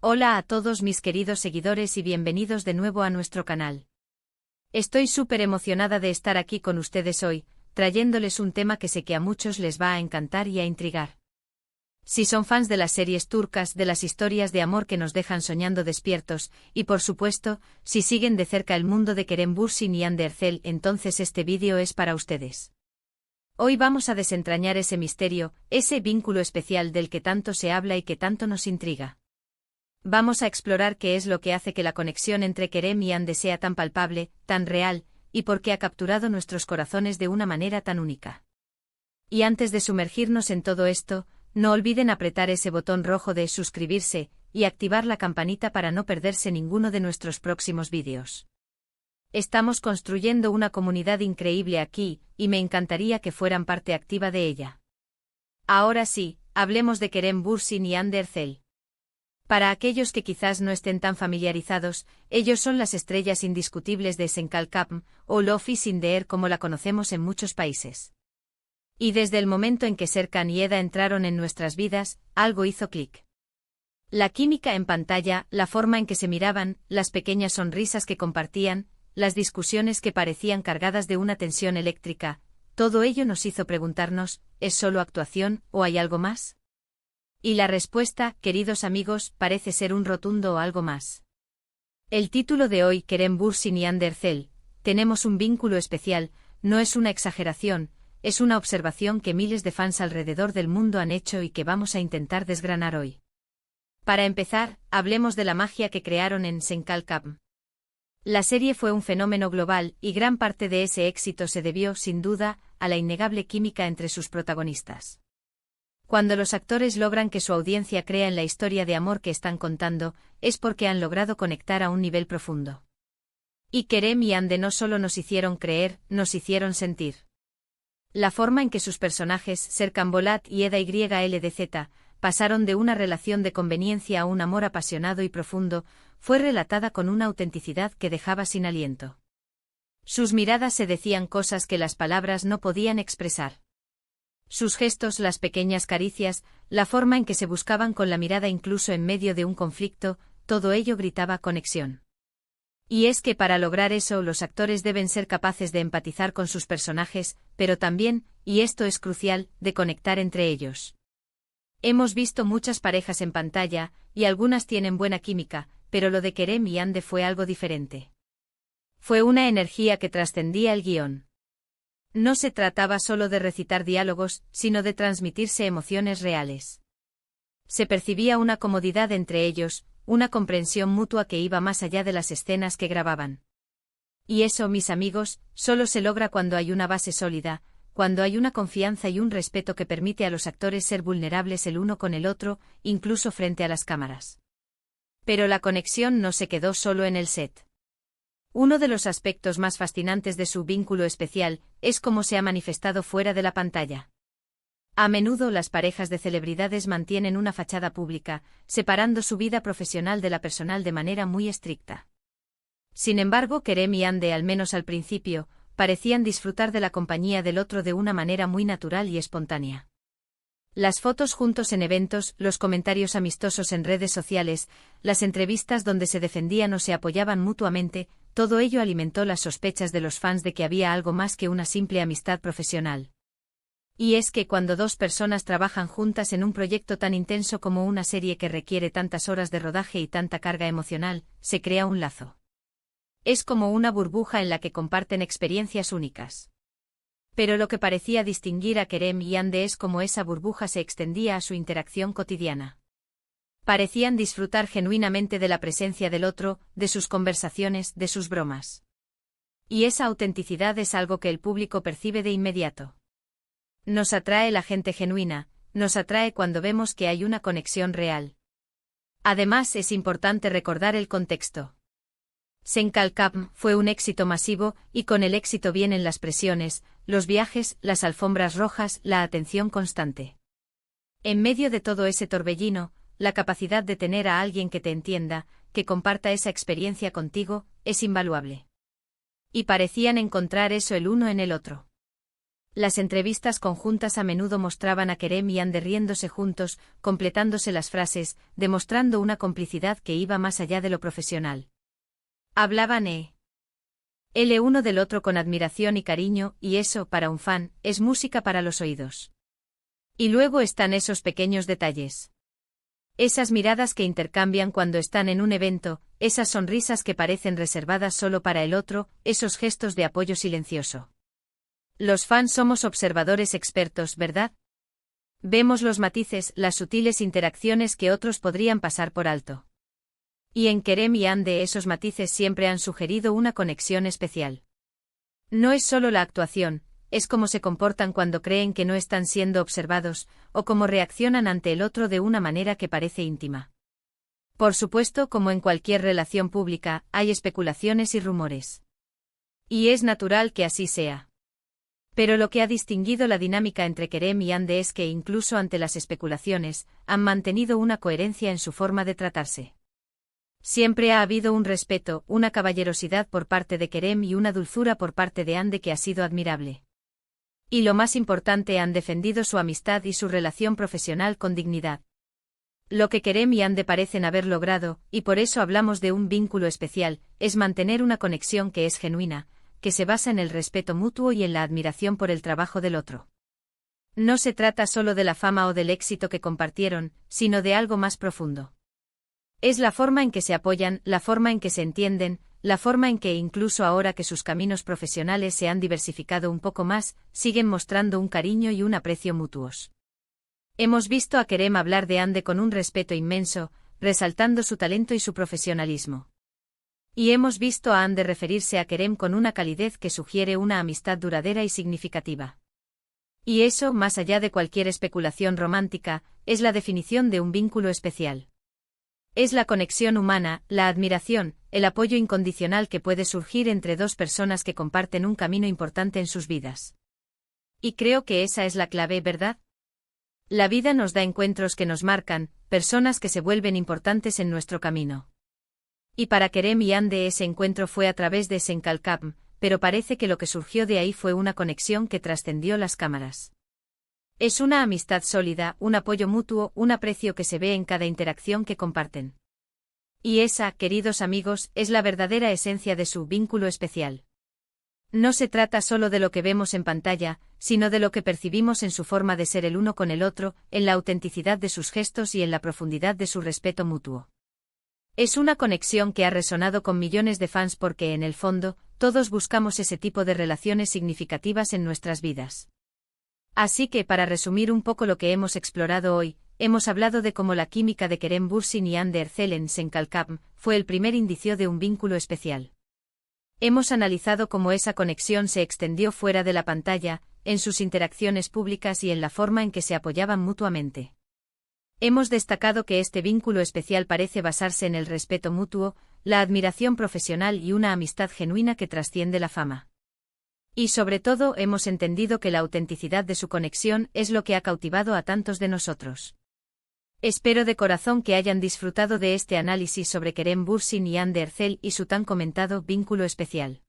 Hola a todos mis queridos seguidores y bienvenidos de nuevo a nuestro canal. Estoy súper emocionada de estar aquí con ustedes hoy, trayéndoles un tema que sé que a muchos les va a encantar y a intrigar. Si son fans de las series turcas, de las historias de amor que nos dejan soñando despiertos, y por supuesto, si siguen de cerca el mundo de Kerem Bürsin y Hande Erçel, entonces este vídeo es para ustedes. Hoy vamos a desentrañar ese misterio, ese vínculo especial del que tanto se habla y que tanto nos intriga. Vamos a explorar qué es lo que hace que la conexión entre Kerem y Hande sea tan palpable, tan real, y por qué ha capturado nuestros corazones de una manera tan única. Y antes de sumergirnos en todo esto, no olviden apretar ese botón rojo de suscribirse y activar la campanita para no perderse ninguno de nuestros próximos vídeos. Estamos construyendo una comunidad increíble aquí, y me encantaría que fueran parte activa de ella. Ahora sí, hablemos de Kerem Bürsin y Hande Erçel. Para aquellos que quizás no estén tan familiarizados, ellos son las estrellas indiscutibles de Senkalkapm, o Love is in the Air como la conocemos en muchos países. Y desde el momento en que Serkan y Eda entraron en nuestras vidas, algo hizo clic. La química en pantalla, la forma en que se miraban, las pequeñas sonrisas que compartían, las discusiones que parecían cargadas de una tensión eléctrica, todo ello nos hizo preguntarnos, ¿es solo actuación, o hay algo más? Y la respuesta, queridos amigos, parece ser un rotundo algo más. El título de hoy, Kerem Bürsin y Hande Erçel, tenemos un vínculo especial, no es una exageración, es una observación que miles de fans alrededor del mundo han hecho y que vamos a intentar desgranar hoy. Para empezar, hablemos de la magia que crearon en Senkalkapm. La serie fue un fenómeno global, y gran parte de ese éxito se debió, sin duda, a la innegable química entre sus protagonistas. Cuando los actores logran que su audiencia crea en la historia de amor que están contando, es porque han logrado conectar a un nivel profundo. Y Kerem y Hande no solo nos hicieron creer, nos hicieron sentir. La forma en que sus personajes, Serkan Bolat y Eda YLDZ, pasaron de una relación de conveniencia a un amor apasionado y profundo, fue relatada con una autenticidad que dejaba sin aliento. Sus miradas se decían cosas que las palabras no podían expresar. Sus gestos, las pequeñas caricias, la forma en que se buscaban con la mirada incluso en medio de un conflicto, todo ello gritaba conexión. Y es que para lograr eso los actores deben ser capaces de empatizar con sus personajes, pero también, y esto es crucial, de conectar entre ellos. Hemos visto muchas parejas en pantalla, y algunas tienen buena química, pero lo de Kerem y Hande fue algo diferente. Fue una energía que trascendía el guión. No se trataba solo de recitar diálogos, sino de transmitirse emociones reales. Se percibía una comodidad entre ellos, una comprensión mutua que iba más allá de las escenas que grababan. Y eso, mis amigos, solo se logra cuando hay una base sólida, cuando hay una confianza y un respeto que permite a los actores ser vulnerables el uno con el otro, incluso frente a las cámaras. Pero la conexión no se quedó solo en el set. Uno de los aspectos más fascinantes de su vínculo especial es cómo se ha manifestado fuera de la pantalla. A menudo las parejas de celebridades mantienen una fachada pública, separando su vida profesional de la personal de manera muy estricta. Sin embargo, Kerem y Hande, al menos al principio, parecían disfrutar de la compañía del otro de una manera muy natural y espontánea. Las fotos juntos en eventos, los comentarios amistosos en redes sociales, las entrevistas donde se defendían o se apoyaban mutuamente, todo ello alimentó las sospechas de los fans de que había algo más que una simple amistad profesional. Y es que cuando dos personas trabajan juntas en un proyecto tan intenso como una serie que requiere tantas horas de rodaje y tanta carga emocional, se crea un lazo. Es como una burbuja en la que comparten experiencias únicas. Pero lo que parecía distinguir a Kerem y Hande es cómo esa burbuja se extendía a su interacción cotidiana. Parecían disfrutar genuinamente de la presencia del otro, de sus conversaciones, de sus bromas. Y esa autenticidad es algo que el público percibe de inmediato. Nos atrae la gente genuina, nos atrae cuando vemos que hay una conexión real. Además, es importante recordar el contexto. Senkalkapm fue un éxito masivo, y con el éxito vienen las presiones, los viajes, las alfombras rojas, la atención constante. En medio de todo ese torbellino, la capacidad de tener a alguien que te entienda, que comparta esa experiencia contigo, es invaluable. Y parecían encontrar eso el uno en el otro. Las entrevistas conjuntas a menudo mostraban a Kerem y Ande riéndose juntos, completándose las frases, demostrando una complicidad que iba más allá de lo profesional. Hablaban el uno del otro con admiración y cariño, y eso, para un fan, es música para los oídos. Y luego están esos pequeños detalles. Esas miradas que intercambian cuando están en un evento, esas sonrisas que parecen reservadas solo para el otro, esos gestos de apoyo silencioso. Los fans somos observadores expertos, ¿verdad? Vemos los matices, las sutiles interacciones que otros podrían pasar por alto. Y en Kerem y Ande esos matices siempre han sugerido una conexión especial. No es solo la actuación, es cómo se comportan cuando creen que no están siendo observados, o cómo reaccionan ante el otro de una manera que parece íntima. Por supuesto, como en cualquier relación pública, hay especulaciones y rumores. Y es natural que así sea. Pero lo que ha distinguido la dinámica entre Kerem y Ande es que incluso ante las especulaciones, han mantenido una coherencia en su forma de tratarse. Siempre ha habido un respeto, una caballerosidad por parte de Kerem y una dulzura por parte de Ande que ha sido admirable. Y lo más importante, han defendido su amistad y su relación profesional con dignidad. Lo que Kerem y Ande parecen haber logrado, y por eso hablamos de un vínculo especial, es mantener una conexión que es genuina, que se basa en el respeto mutuo y en la admiración por el trabajo del otro. No se trata solo de la fama o del éxito que compartieron, sino de algo más profundo. Es la forma en que se apoyan, la forma en que se entienden, la forma en que incluso ahora que sus caminos profesionales se han diversificado un poco más, siguen mostrando un cariño y un aprecio mutuos. Hemos visto a Kerem hablar de Ande con un respeto inmenso, resaltando su talento y su profesionalismo. Y hemos visto a Ande referirse a Kerem con una calidez que sugiere una amistad duradera y significativa. Y eso, más allá de cualquier especulación romántica, es la definición de un vínculo especial. Es la conexión humana, la admiración, el apoyo incondicional que puede surgir entre dos personas que comparten un camino importante en sus vidas. Y creo que esa es la clave, ¿verdad? La vida nos da encuentros que nos marcan, personas que se vuelven importantes en nuestro camino. Y para Kerem y Ande ese encuentro fue a través de Senkalkam, pero parece que lo que surgió de ahí fue una conexión que trascendió las cámaras. Es una amistad sólida, un apoyo mutuo, un aprecio que se ve en cada interacción que comparten. Y esa, queridos amigos, es la verdadera esencia de su vínculo especial. No se trata solo de lo que vemos en pantalla, sino de lo que percibimos en su forma de ser el uno con el otro, en la autenticidad de sus gestos y en la profundidad de su respeto mutuo. Es una conexión que ha resonado con millones de fans porque, en el fondo, todos buscamos ese tipo de relaciones significativas en nuestras vidas. Así que, para resumir un poco lo que hemos explorado hoy, hemos hablado de cómo la química de Kerem Bürsin y Ande Erçel en Senkalkam fue el primer indicio de un vínculo especial. Hemos analizado cómo esa conexión se extendió fuera de la pantalla, en sus interacciones públicas y en la forma en que se apoyaban mutuamente. Hemos destacado que este vínculo especial parece basarse en el respeto mutuo, la admiración profesional y una amistad genuina que trasciende la fama. Y sobre todo hemos entendido que la autenticidad de su conexión es lo que ha cautivado a tantos de nosotros. Espero de corazón que hayan disfrutado de este análisis sobre Kerem Bürsin y Ande Erçel y su tan comentado vínculo especial.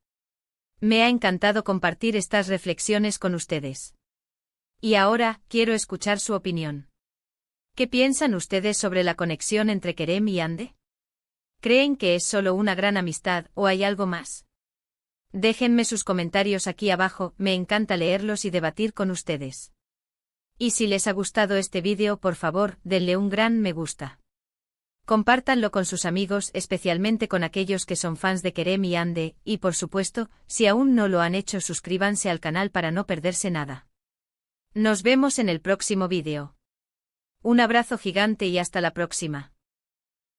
Me ha encantado compartir estas reflexiones con ustedes. Y ahora, quiero escuchar su opinión. ¿Qué piensan ustedes sobre la conexión entre Kerem y Ande? ¿Creen que es solo una gran amistad o hay algo más? Déjenme sus comentarios aquí abajo, me encanta leerlos y debatir con ustedes. Y si les ha gustado este vídeo, por favor, denle un gran me gusta. Compártanlo con sus amigos, especialmente con aquellos que son fans de Kerem y Ande, y por supuesto, si aún no lo han hecho, suscríbanse al canal para no perderse nada. Nos vemos en el próximo vídeo. Un abrazo gigante y hasta la próxima.